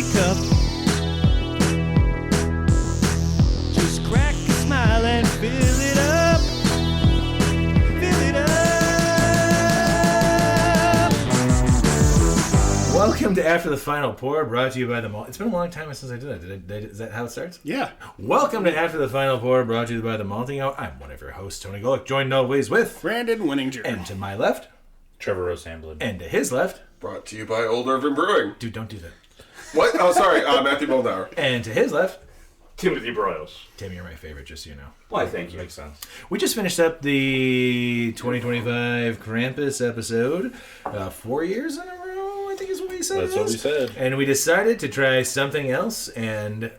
coffee cup. Just crack a smile and fill it up. Fill it up. Welcome to After the Final Pour, brought to you by the Malt. It's been a long time since I did that. Is that how it starts? Yeah. Welcome to After the Final Pour, brought to you by the Malting Hour. I'm one of your hosts, Tony Golick, joined always with Brandon Winninger. And to my left, Trevor Rose-Hamblin. And to his left, brought to you by Old Irving Brewing. Dude, don't do that. What? Oh, sorry. Matthew Moldenhauer. And to his left, Timothy Broyles. Tim, you're my favorite, just so you know. Why, thank you. Makes sense. We just finished up the 2025 Krampus episode. 4 years in a row, I think is what we said. That's what we said. And we decided to try something else, and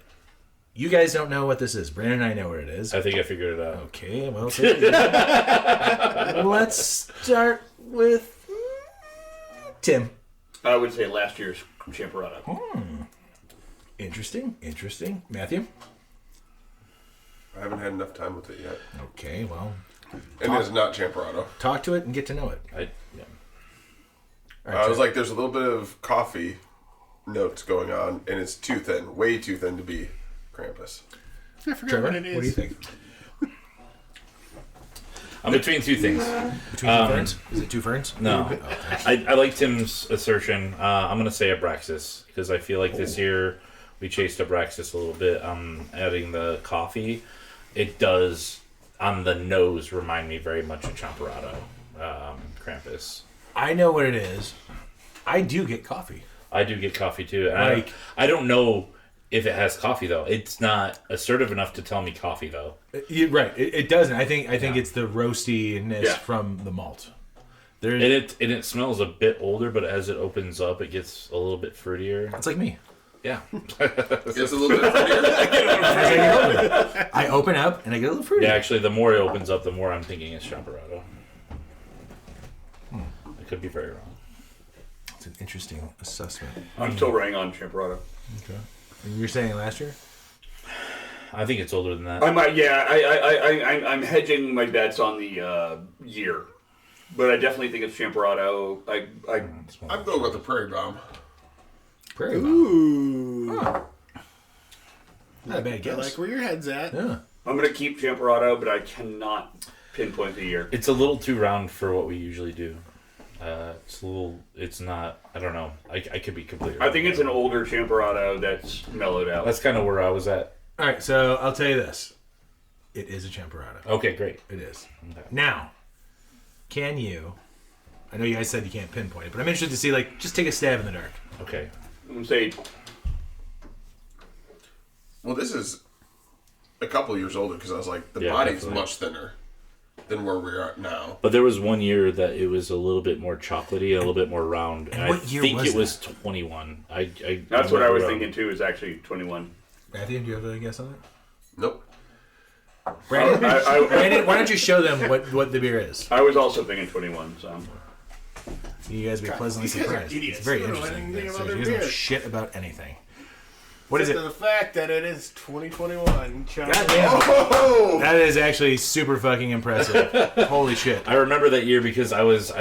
you guys don't know what this is. Brandon and I know what it is. I think I figured it out. Okay, well, let's start with Tim. I would say last year's Champurrado. Interesting. Matthew? I haven't had enough time with it yet. Okay, well, And it's not Champurrado. talk to it and get to know it. Yeah. All right, I was like, there's a little bit of coffee notes going on, and it's too thin. Way too thin to be Krampus. I forgot Trevor, what it is. what do you think? I'm between two things. Between two ferns? Is it two ferns? No. Okay. I like Tim's assertion. I'm going to say Abraxas, because I feel like this year we chased Abraxas a little bit. Adding the coffee, it does, on the nose, remind me very much of Champurrado, Krampus. I know what it is. I do get coffee. I do get coffee, too. And I don't know if it has coffee, though. It's not assertive enough to tell me coffee, though. Right. It doesn't. I think it's the roastiness from the malt. And it smells a bit older, but as it opens up, it gets a little bit fruitier. It's like me. Yeah. It's a little bit prettier. I open up and I get a little fruity. Yeah, actually, the more it opens up, the more I'm thinking it's Champurrado. I could be very wrong. It's an interesting assessment. I'm still running on Champurrado. Okay. And you're saying last year? I think it's older than that. I might, yeah. I'm hedging my bets on the year, but I definitely think it's Champurrado. I'm going with the Prairie Bomb. Prairie Bomb. Ooh. Not a bad I guess. like where your head's at. Yeah. I'm going to keep Champurrado, but I cannot pinpoint the year. It's a little too round for what we usually do. It's not, I don't know. I could be completely wrong. I think it's an older Champurrado that's mellowed out. That's kind of where I was at. All right, so I'll tell you this. It is a Champurrado. Okay, great. It is. Okay. Now, can you... I know you guys said you can't pinpoint it, but I'm interested to see, just take a stab in the dark. Okay. I'm going to say... Well, this is a couple years older because I was like, the Yeah, body's definitely. much thinner than where we're at now. But there was one year that it was a little bit more chocolatey, a little bit more round. And what I year think was it was 21. That's what I was thinking, too, is actually 21. Matthew, do you have a guess on that? Nope. Brandon, I- Brandon, why don't you show them what the beer is? I was also thinking 21, so... You guys will be pleasantly these guys are surprised. idiots. It's very They don't know interesting. anything Yes, about you their guys know beer. shit about anything. What is it? The fact that it is 2021. God damn. Oh! That is actually super fucking impressive. Holy shit. I remember that year because I loved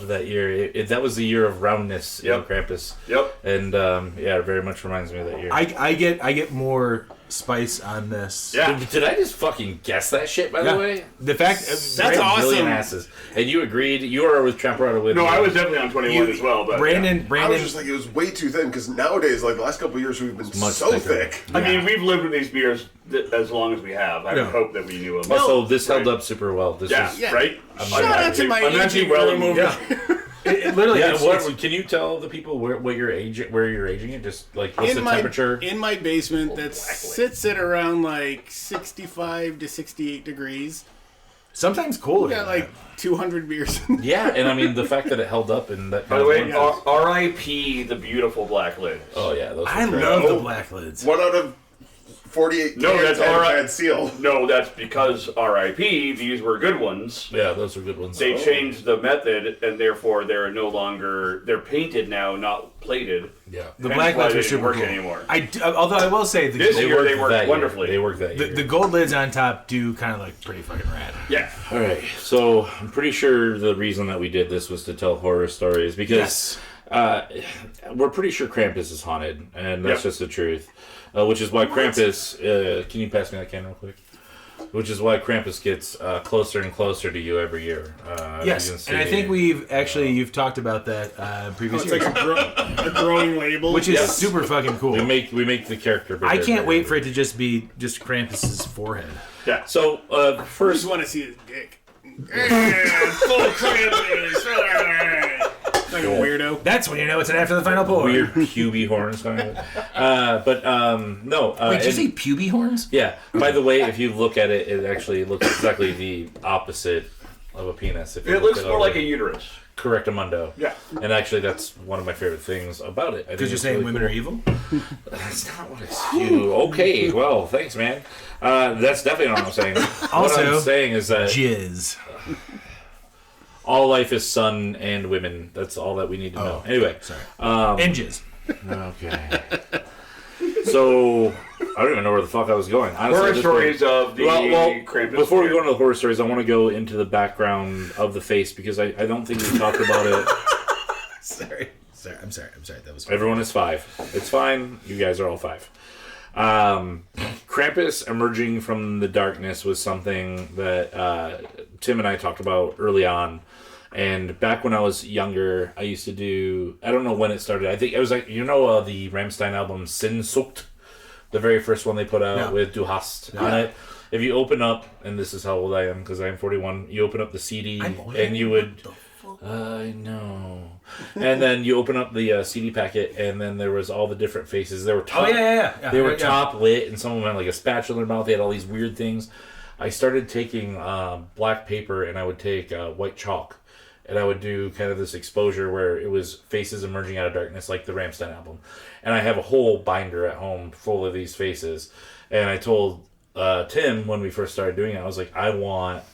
that year. That was the year of roundness in Yep. Krampus. Yep. And it very much reminds me of that year. I get more spice on this. Yeah. Did I just fucking guess that shit, by Yeah. the way? The fact That's Million awesome. asses. And you agreed. You were with Champurrado with No, me. I was definitely on 21 as well, but... Brandon, I was just like, it was way too thin because nowadays, like the last couple of years, we've been much so thicker. thick. I mean, we've lived with these beers as long as we have. I Yeah. would hope that we knew them. Also, this held Right. up super well. This Yeah, is, Yeah. right? Shout out to my I'm actually aging well room. over. it literally. Yeah, it's- can you tell the people where you're aging it? Just like what's the In my temperature? in my basement that sits at around like 65 to 68 degrees. sometimes cooler. We got than like 200 beers. Yeah, and I mean the fact that it held up and that. By the way, kind of R.I.P. the beautiful black lid. oh yeah, those. that. I were great. love the black lids. 1 out of 48 No, cans that's had a all right. bad seal. No, that's because R.I.P. These were good ones. Yeah, those are good ones. They changed the method, and therefore they're no longer. They're painted now, not plated. Yeah, The Hence black why lids they are didn't super work cool. anymore. Although I will say This year they worked that wonderfully. Year. They worked that year. the gold lids on top do kind of look pretty fucking rad. Yeah. All right, so I'm pretty sure the reason that we did this was to tell horror stories because Yes. We're pretty sure Krampus is haunted, and that's just the truth. Which is why Krampus... can you pass me that can real quick? Which is why Krampus gets closer and closer to you every year. Yes, and I think you've talked about that previous years. It's like a growing label. Which is super fucking cool. We make the character bigger. I can't wait for it to just be Krampus's forehead. Yeah. So I first, just want to see his dick. Full Krampus. Like a weirdo. That's when you know it's an after the final pour. weird puby horns coming. No. Wait, did you say puby horns? Yeah. By the way, if you look at it, it actually looks exactly the opposite of a penis. If you It look looks it more over. like a uterus. Correctamundo. Yeah. And actually, that's one of my favorite things about it. Because you're saying women are evil? That's not what I you. Okay, well, thanks, man. That's definitely not what I'm saying. Also, what I'm saying is that jizz. all life is sun and women. That's all that we need to know. Anyway. Sorry. And jizz. Okay. So, I don't even know where the fuck I was going. Honestly, Horror stories of the Krampus. before we go into the horror stories, I want to go into the background of the face because I don't think we talked about it. Sorry. I'm sorry. That was Everyone is 5. It's fine. You guys are all 5. Krampus emerging from the darkness was something that Tim and I talked about early on. And back when I was younger, I used to do... I don't know when it started. I think it was like... You know the Rammstein album Sinnsucht? The very first one they put out with Du Hast on it. If you open up... And this is how old I am because I am 41. You open up the CD and you would... I know. And then you open up the CD packet, and then there was all the different faces. They were top, They were top lit, and some of them had like a spatula in their mouth. They had all these weird things. I started taking black paper, and I would take white chalk, and I would do kind of this exposure where it was faces emerging out of darkness, like the Rammstein album. And I have a whole binder at home full of these faces. And I told Tim when we first started doing it, I was like, I want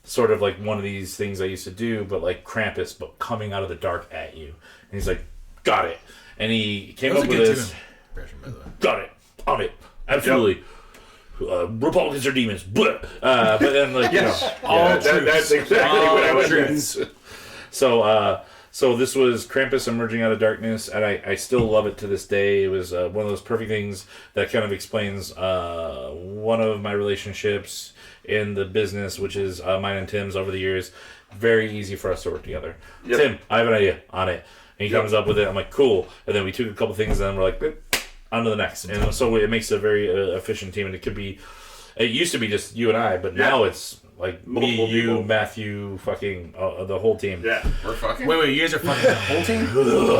sort of like one of these things I used to do, but like Krampus, but coming out of the dark at you. And he's like, got it. And he came up with this. Got it. On it. Absolutely. Republicans are demons. But then like, that's exactly what I was doing. So this was Krampus emerging out of darkness, and I still love it to this day. It was one of those perfect things that kind of explains one of my relationships in the business, which is mine and Tim's over the years. Very easy for us to work together. Yep. Tim, I have an idea on it. And he comes up with it. I'm like, cool. And then we took a couple things, and then we're like, on to the next. And so it makes a very efficient team. And it used to be just you and I, but now it's like multiple me, people. You, Matthew, fucking the whole team. Yeah. We're fucking? Wait, you guys are fucking the whole team?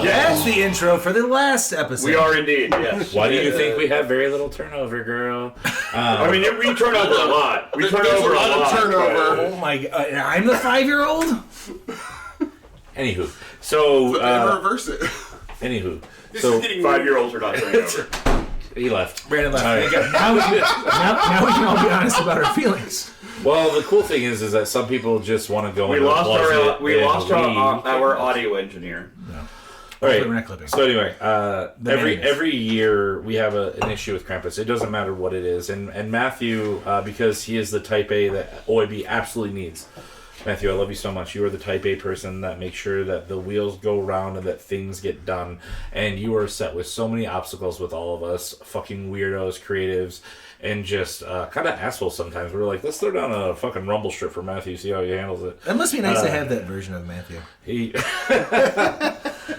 That's the intro for the last episode. We are indeed, yes. Why do you think we have very little turnover, girl? I mean, we turn over a lot. We turn over a lot of turnover. Oh my god, I'm the 5-year-old? Anywho. So, reverse it. Anywho. So 5-year-olds are not turning over. He left. Brandon left. Right. Now we can all be honest about our feelings. Well, the cool thing is that some people just want to go. We lost our audio engineer. No. All right. We're not clipping. So anyway, every year we have an issue with Krampus. It doesn't matter what it is, and Matthew, because he is the type A that OIB absolutely needs. Matthew, I love you so much. You are the type A person that makes sure that the wheels go round and that things get done. And you are set with so many obstacles with all of us, fucking weirdos, creatives, and just kind of assholes sometimes. We're like, let's throw down a fucking rumble strip for Matthew, see how he handles it. That must be nice to have that version of Matthew.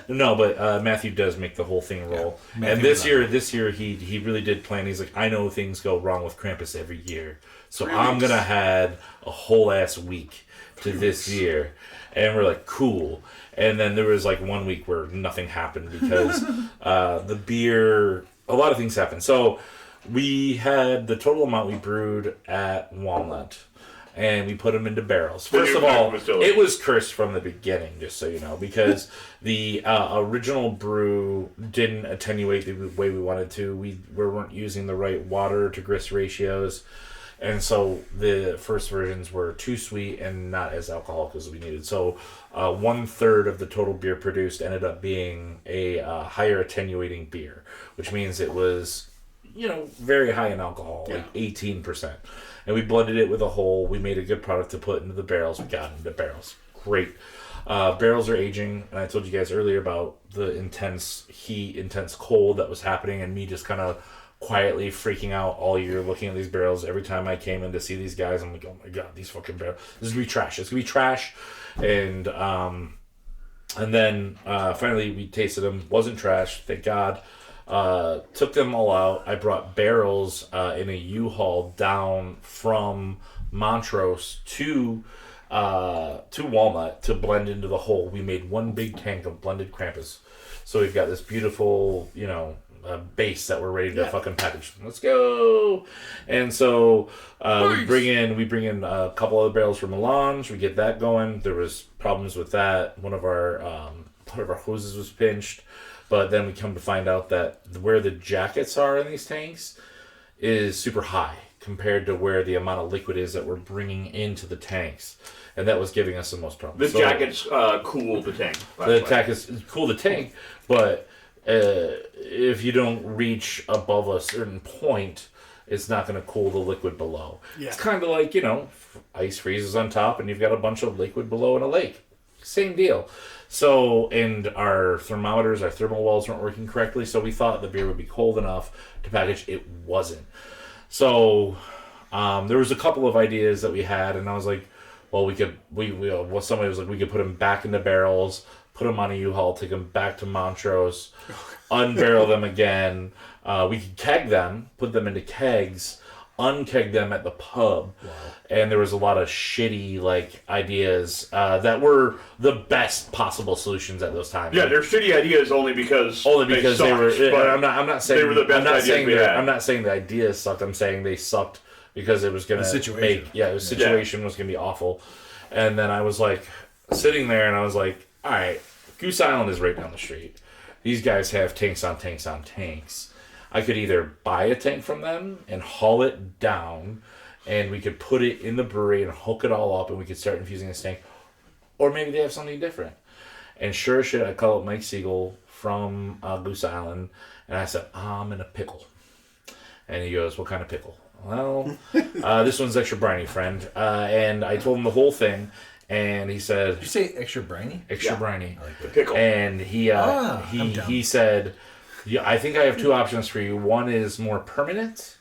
No, but Matthew does make the whole thing roll. Yeah, and this year he really did plan. He's like, I know things go wrong with Krampus every year, so I'm gonna add a whole ass week to this year. And we're like, cool. And then there was like 1 week where nothing happened because the beer, a lot of things happened. So we had the total amount we brewed at Walnut, and we put them into barrels. First of all, it was cursed from the beginning, just so you know, because the original brew didn't attenuate the way we wanted to. We weren't using the right water to grist ratios. And so the first versions were too sweet and not as alcoholic as we needed. So 1/3 of the total beer produced ended up being a higher attenuating beer, which means it was, very high in alcohol, like 18%. And we blended it with a whole. We made a good product to put into the barrels. We got into barrels. Great. Barrels are aging, and I told you guys earlier about the intense heat, intense cold that was happening, and me just kind of quietly freaking out all year looking at these barrels. Every time I came in to see these guys, I'm like, oh my god, these fucking barrels. This is gonna be trash. It's gonna be trash. And then finally we tasted them. Wasn't trash, thank God. Took them all out. I brought barrels in a U-Haul down from Montrose to Walnut to blend into the whole. We made one big tank of blended Krampus. So we've got this beautiful, base that we're ready to fucking package. Let's go! And so we bring in a couple of barrels from Melange. We get that going. There was problems with that. One of our hoses was pinched. But then we come to find out that where the jackets are in these tanks is super high compared to where the amount of liquid is that we're bringing into the tanks. And that was giving us the most problems. The jackets cool the tank. The attack is cool the tank, but if you don't reach above a certain point, it's not going to cool the liquid below. Yeah. It's kind of like, ice freezes on top and you've got a bunch of liquid below in a lake. Same deal. So, and our thermometers, our thermal wells weren't working correctly, so we thought the beer would be cold enough to package. It wasn't. So, there was a couple of ideas that we had, and I was like, well, somebody was like, we could put them back into barrels, put them on a U-Haul, take them back to Montrose, unbarrel them again. We could keg them, put them into kegs, unkeg them at the pub. Wow. And there was a lot of shitty ideas that were the best possible solutions at those times. Yeah, they're shitty ideas only because they were. I'm not saying they were the best ideas we had. I'm not saying the ideas sucked. I'm saying they sucked because it was going to the situation was going to be awful. And then I was like sitting there and I was like, all right, Goose Island is right down the street. These guys have tanks on tanks on tanks. I could either buy a tank from them and haul it down, and we could put it in the brewery and hook it all up, and we could start infusing this tank. Or maybe they have something different. And sure as shit, I call up Mike Siegel from Goose Island, and I said, I'm in a pickle. And he goes, what kind of pickle? Well, this one's extra briny, friend. And I told him the whole thing, and he said... Did you say extra briny? Extra briny. I like the pickle. And he said... Yeah, I think I have two options for you. One is more permanent,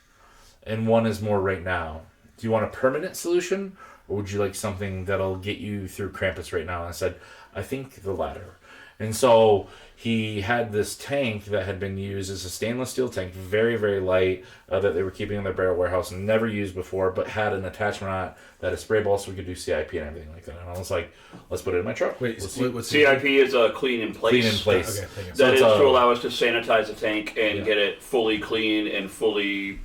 and one is more right now. Do you want a permanent solution, or would you like something that'll get you through Krampus right now? And I said, I think the latter. And so he had this tank that had been used as a stainless steel tank, very, very light, that they were keeping in their barrel warehouse and never used before, but had an attachment on it that had a spray ball so we could do CIP and everything like that. And I was like, let's put it in my truck. Wait, what's CIP is a clean in place. Clean in place. Okay, thank you. That is to allow us to sanitize the tank and get it fully clean and fully,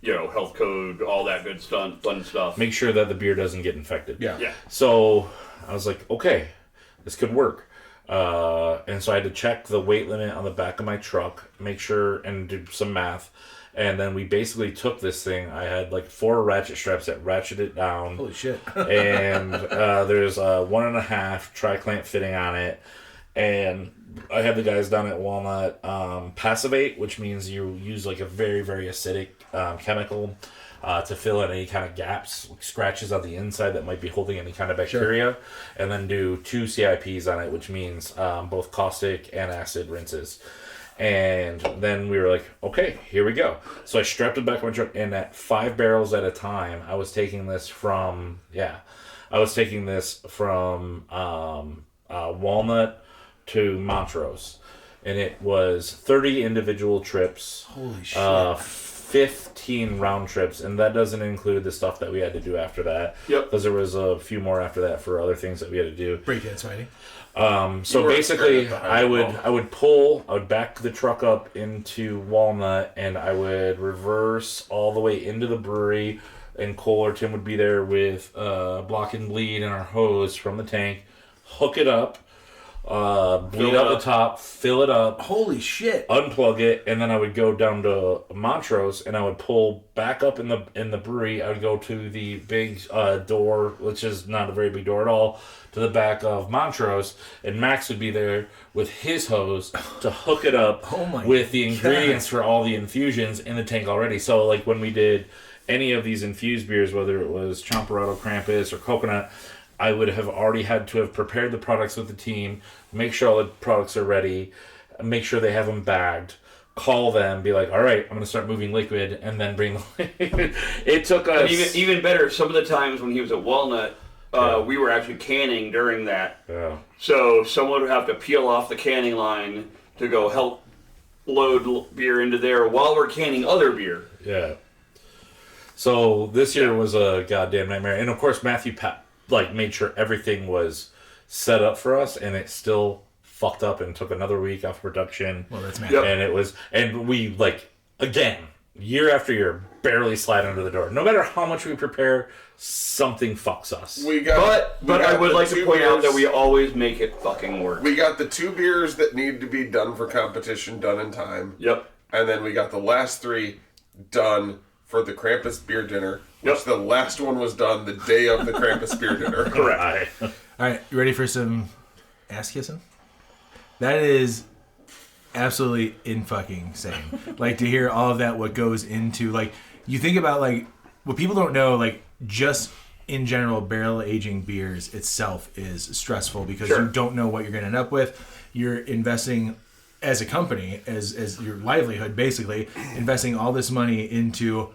health code, all that good stuff, fun stuff. Make sure that the beer doesn't get infected. Yeah. So I was like, okay, this could work. And so I had to check the weight limit on the back of my truck, make sure, and do some math. And then we basically took this thing. I had 4 ratchet straps that ratcheted it down. Holy shit. And there's a 1.5 tri-clamp fitting on it. And I had the guys down at Walnut passivate, which means you use a very, very acidic chemical to fill in any kind of gaps, scratches on the inside that might be holding any kind of bacteria, and then do 2 CIPs on it, which means both caustic and acid rinses. And then we were like, okay, here we go. So I strapped it back on my truck, and at 5 barrels at a time, I was taking this from Walnut to Montrose, and it was 30 individual trips. Holy shit. 15 round trips, and that doesn't include the stuff that we had to do after that. Yep. Because there was a few more after that for other things that we had to do. Breakdance fighting. So basically, I would back the truck up into Walnut, and I would reverse all the way into the brewery, and Cole or Tim would be there with block and bleed and our hose from the tank, hook it up, bleed out the top, fill it up. Holy shit. Unplug it, and then I would go down to Montrose, and I would pull back up in the brewery. I would go to the big door, which is not a very big door at all, to the back of Montrose, and Max would be there with his hose to hook it up with the ingredients for all the infusions in the tank already. So when we did any of these infused beers, whether it was Champurrado, Krampus, or coconut, I would have already had to have prepared the products with the team, make sure all the products are ready, make sure they have them bagged, call them, be like, all right, I'm going to start moving liquid, and then bring the It took us... Even better, some of the times when he was at Walnut, we were actually canning during that. Yeah. So someone would have to peel off the canning line to go help load beer into there while we're canning other beer. Yeah. So this year was a goddamn nightmare. And of course, Matthew made sure everything was set up for us, and it still fucked up and took another week off production. Well, that's Matthew. Yep. And we, again, year after year, barely slide under the door. No matter how much we prepare, something fucks us. But I would like to point out that we always make it fucking work. We got the 2 beers that need to be done for competition done in time. Yep. And then we got the last 3 done for the Krampus beer dinner, which the last one was done the day of the Krampus beer dinner. Correct. All right, you ready for some ass kissing? That is absolutely insane. To hear all of that, what goes into, you think about, what people don't know, just in general, barrel aging beers itself is stressful because you don't know what you're going to end up with. You're investing as a company, as your livelihood, basically, investing all this money into,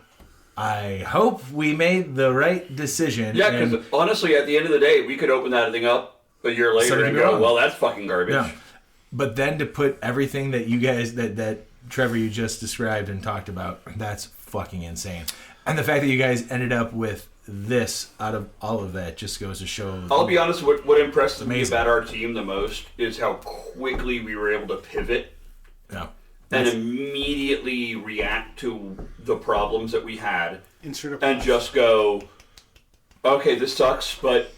I hope we made the right decision. Yeah, because honestly, at the end of the day, we could open that thing up a year later and go, well, that's fucking garbage. Yeah. But then to put everything that you guys, that Trevor, you just described and talked about, that's fucking insane. And the fact that you guys ended up with this out of all of that just goes to show. I'll be honest, what impressed me about our team the most is how quickly we were able to pivot. Yeah. And immediately react to the problems that we had. And just go, okay, this sucks, but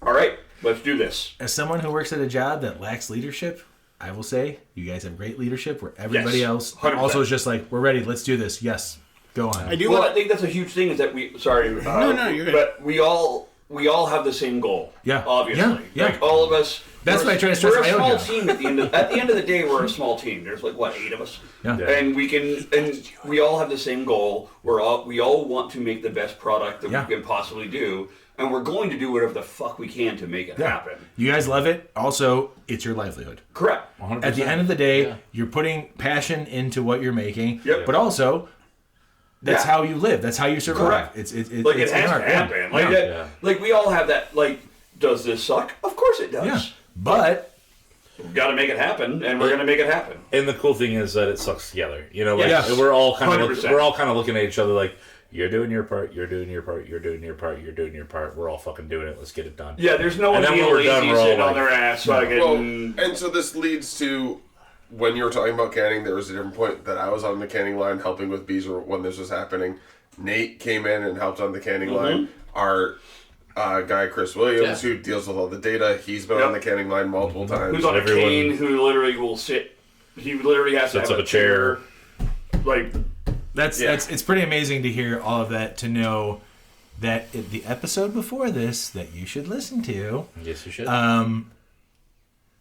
all right, let's do this. As someone who works at a job that lacks leadership, I will say you guys have great leadership where everybody else 100%. Also is just we're ready, let's do this. Yes, go on. I think that's a huge thing is that we, No, you're good. But we all have the same goal. Yeah. Obviously. Yeah. All of us. That's why I try to stress we're my a own small job. team at the end of the day. We're a small team. There's 8 of us. Yeah. And we all have the same goal. We all want to make the best product that we can possibly do, and we're going to do whatever the fuck we can to make it happen. You guys love it. Also, it's your livelihood. Correct. 100%. At the end of the day, you're putting passion into what you're making. Yep. But also, that's how you live. That's how you survive. Correct. It's it it's has art. to happen. Yeah. We all have that. Does this suck? Of course it does. Yeah. But we've got to make it happen, and we're going to make it happen. And the cool thing is that it sucks together. We're all kind of 100%. Looking at each other like, you're doing your part, you're doing your part, you're doing your part, you're doing your part. We're all fucking doing it. Let's get it done. Yeah, there's no one then being when we're lazy done, we're all sitting like- on their ass. Well, and so this leads to when you were talking about canning, there was a different point that I was on the canning line helping with bees when this was happening. Nate came in and helped on the canning line. Our guy Chris Williams, who deals with all the data, he's been on the canning line multiple times. Who's on a cane, who literally will sit. He literally has to Sits have up a chair. that's it's pretty amazing to hear all of that, to know that the episode before this that you should listen to, Yes, you should.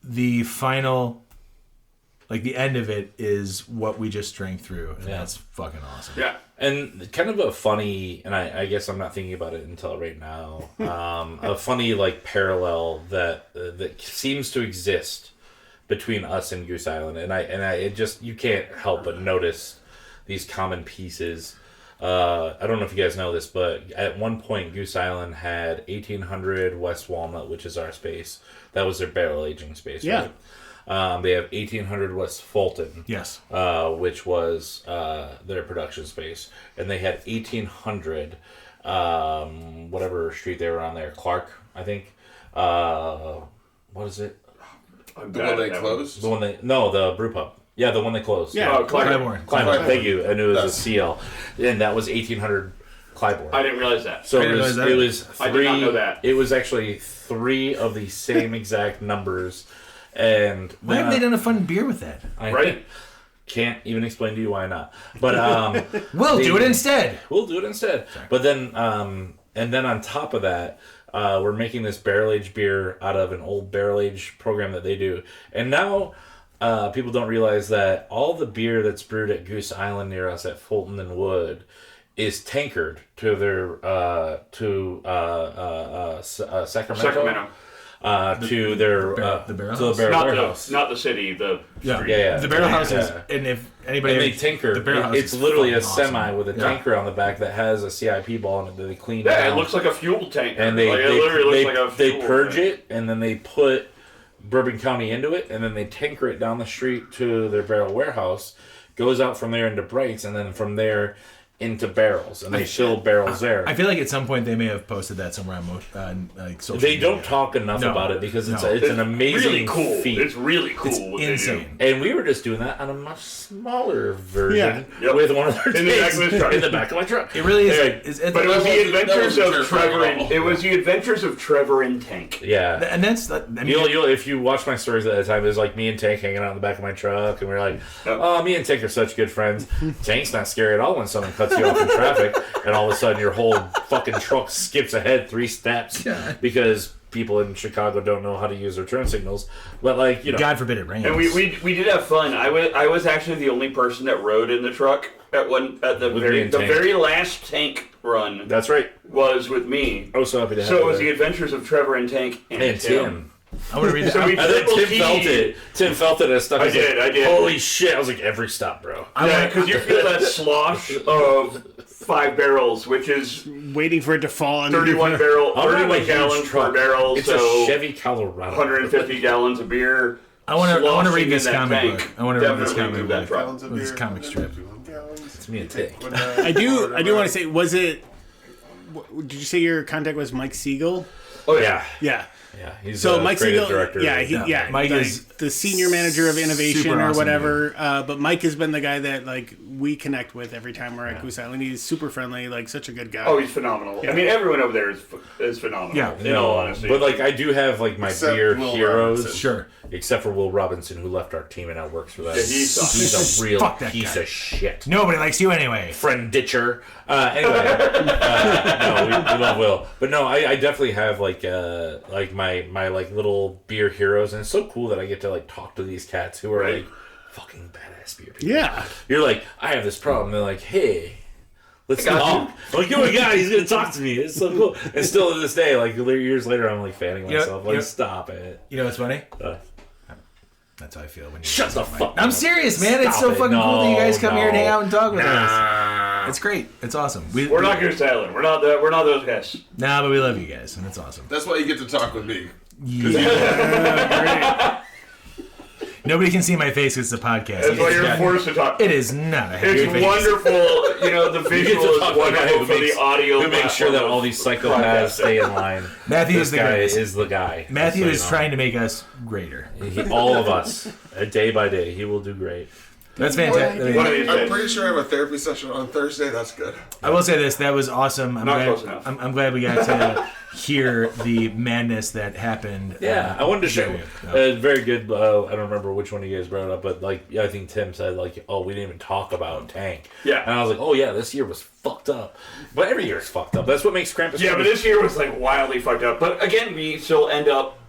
the final, the end of it is what we just drank through. And that's fucking awesome. Yeah. And kind of a funny, and I guess I'm not thinking about it until right now, a funny parallel that seems to exist between us and Goose Island, and it just, you can't help but notice these common pieces. I don't know if you guys know this, but at one point Goose Island had 1800 West Walnut, which is our space. That was their barrel aging space. Yeah. Right? They have 1800 West Fulton. Yes. Which was their production space. And they had 1800, whatever street they were on there, Clark, I think. What is it? The one they closed? The brew pub. Yeah, the one they closed. Yeah, Clybourne. Clybourne, thank you. I knew it was a CL. And that was 1800 Clybourne. I didn't realize that. So I didn't realize that. it was 3. I did not know that. It was actually 3 of the same exact numbers. And Why haven't they done a fun beer with that? Right? Can't even explain to you why not. But We'll do it instead. We'll do it instead. Sorry. But then, and then on top of that, we're making this barrel aged beer out of an old barrel aged program that they do. And now people don't realize that all the beer that's brewed at Goose Island near us at Fulton and Wood is tankered to their Sacramento. To their the barrel to the house? barrel warehouse. Not the city. The street. Yeah. The barrel house is, and if anybody, And they tinker. the barrel house It's is literally a fucking semi awesome. with a tanker on the back that has a CIP ball in it that they clean Yeah, down. it looks like a fuel tank. And they it literally looks like a they fuel purge tank. it, and then they put Bourbon County into it, and then they tanker it down the street to their barrel warehouse. Goes out from there into Brights, and then from there into barrels, and they fill barrels there. I feel like at some point they may have posted that somewhere on like social They media. don't talk enough No. about it because it's No. it's an amazing really cool. feat. It's really cool. It's what insane. And we were just doing that on a much smaller version Yep. with one of our In the back tanks of his truck. in the back of my truck. It really is. Anyway, But it was the adventures that wasn't of Trevor. terrifying at all. It was the adventures of Trevor and Tank. yeah. and that's I mean, You'll if you watch my stories at that time, there's like me and Tank hanging out in the back of my truck, and we're like, "Oh, me and Tank are such good friends." Tank's not scary at all when someone cuts you off in traffic, and all of a sudden your whole fucking truck skips ahead 3 steps because people in Chicago don't know how to use their turn signals. But like, you know, God forbid it rains. And we did have fun. I was actually the only person that rode in the truck at the With me and Tank. very last Tank run that's right. was with me. I was so happy to have So it you was there. the adventures of Trevor and Tank and Tim. I want to read that. So we And then triple Tim T. felt it. Tim felt it and stuff. I did. Holy shit! I was like, every stop, bro. Yeah, because you feel that slosh of 5 barrels, which is Waiting for it to fall on 31 I'm not a 31 huge gallons per truck. barrel. It's so a Chevy Colorado. 150 gallons of beer. I want to sloshing read in this that comic tank. book. I want to read this Definitely comic do that book. truck. Gallons of With this beer, comic strip. 21 gallons. It's me and Tank. I do want to say, was it? Did you say your contact was Mike Siegel? Oh Yeah. Yeah. Yeah. He's So a Mike creative Siegel, director. yeah, Mike like, is the senior manager of innovation super or awesome whatever. But Mike has been the guy that like we connect with every time we're at Goose Island. He's super friendly, like such a good guy. Oh, he's phenomenal. I mean, everyone over there is phenomenal. Yeah. In all honesty. But like I do have like my Except beer Will heroes. Robinson. Sure. Except for Will Robinson, who left our team and now works for that. Yeah, he sucks. He's a real Fuck that piece guy. of shit. Nobody likes you anyway. Friend ditcher. Anyway, no, we love Will, but no, I definitely have like my like little beer heroes, and it's so cool that I get to like talk to these cats who are Right. like fucking badass beer people. Yeah. You're like, I have this problem. They're like, hey, let's talk. I'm like, you're a guy. He's gonna talk to me. It's so cool. And still to this day, like years later, I'm like fanning You know- myself. you Like, know- stop it. You know what's funny? Uh, That's how I feel when you Shut the fuck I'm up. serious, man. It's Stop so it. fucking cool that you guys come here and hang No. out and talk with us. Nah. It's great. It's awesome. we're not Goose Island. We're not those guys. Nah, but we love you guys, and it's awesome. That's why you get to talk with me. Yeah. Nobody can see my face because it's a podcast. That's why It's you're not- forced to talk. It is not a happy It's face. wonderful. You know, the You visual get to is talk like a guy wonderful who for makes- the audio. Who makes sure that platform all of these psychopaths podcasting. stay in line. Matthew This is the guy greatest. is the guy. Matthew So, is you know. trying to make us greater. All of us, day by day, he will do great. That's fantastic. One of these I'm days. pretty sure I have a therapy session on Thursday. That's good. I will say this: that was awesome. I'm Not glad. close enough. I'm glad we got to hear the madness that happened. Yeah, I wanted to share. Yeah. Very good. I don't remember which one you guys brought up, but like, I think Tim said like, "Oh, we didn't even talk about Tank." Yeah. and I was like, "Oh yeah, this year was fucked up." But every year is fucked up. That's what makes Krampus. Yeah, but this year was like wildly fucked up. But again, we still end up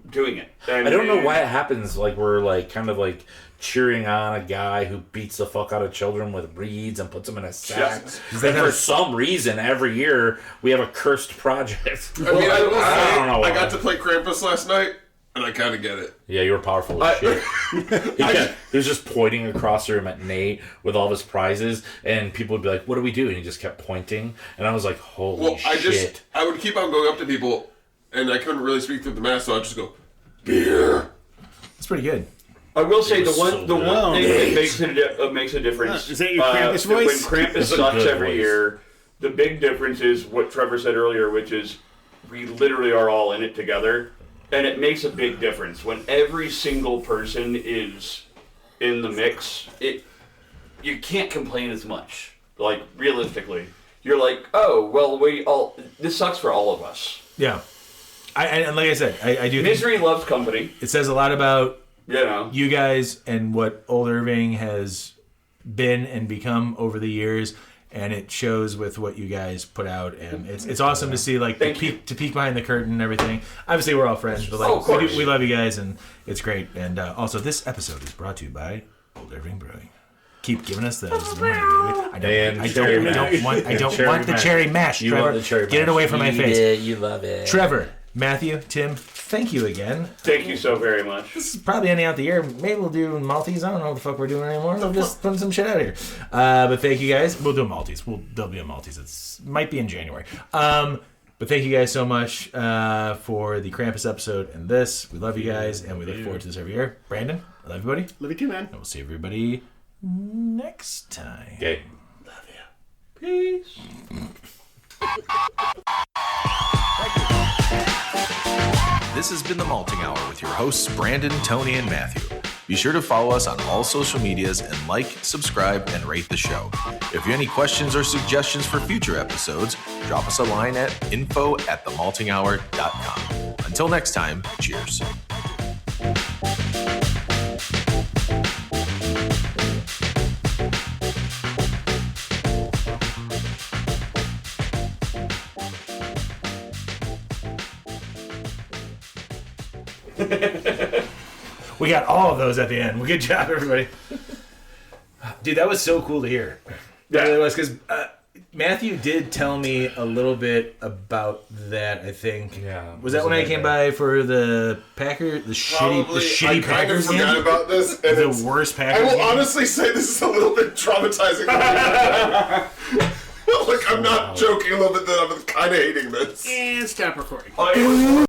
doing it. And I don't know why it happens. Like we're like kind of like cheering on a guy who beats the fuck out of children with reeds and puts them in a sack. Yes. And for some reason, every year we have a cursed project. I mean, I will say, I don't know I why. got to play Krampus last night, and I kind of get it. Yeah, you were powerful as shit. He was just pointing across the room at Nate with all of his prizes, and people would be like, "What do we do?" And he just kept pointing, and I was like, "Holy Well, shit!" I would keep on going up to people, and I couldn't really speak through the mask, so I'd just go, beer. It's pretty good. I will say was the one so the good. one thing that makes a difference. Is that your Krampus voice? When Krampus It's a sucks good every voice. year, the big difference is what Trevor said earlier, which is we literally are all in it together, and it makes a big difference when every single person is in the mix. You can't complain as much. Like realistically, you're like, oh well, this sucks for all of us. Yeah. And like I said, I do think Misery loves company. it says a lot about You know. you guys and what Old Irving has been and become over the years, and it shows with what you guys put out, and it's awesome to see like Thank you. to peek behind the curtain and everything. Obviously, we're all friends, but like Oh, of course. we love you guys, and it's great. And also, this episode is brought to you by Old Irving Brewing. keep giving us those. I And don't want the cherry mash. You Trevor, want the cherry get it mash. away from my Eat face. it, you love it. Trevor, Matthew, Tim, thank you again. Thank you so very much. This is probably ending out the year. Maybe we'll do Maltese. I don't know what the fuck we're doing anymore. We're just putting some shit out here. But thank you guys. We'll do a Maltese. There'll be a Maltese. It might be in January. But thank you guys so much for the Krampus episode and this. We love you guys, and we look forward to this every year. Brandon, I love everybody. Love you too, man. And we'll see everybody next time. Okay. Peace. This has been The Malting Hour with your hosts, Brandon, Tony, and Matthew. Be sure to follow us on all social medias and like, subscribe, and rate the show. If you have any questions or suggestions for future episodes, drop us a line at info@themaltinghour.com. Until next time, cheers. We got all of those at the end. Well, good job, everybody. Dude, that was so cool to hear. Yeah. It really was, because Matthew did tell me a little bit about that, I think. Yeah. Was that when I came by for the Packers? The shitty I kind of Packers forgot game? about this. And The worst I Packers will game? honestly say this is a little bit traumatizing. Like, I'm not joking a little bit that I'm kind of hating this. And stop recording. Oh,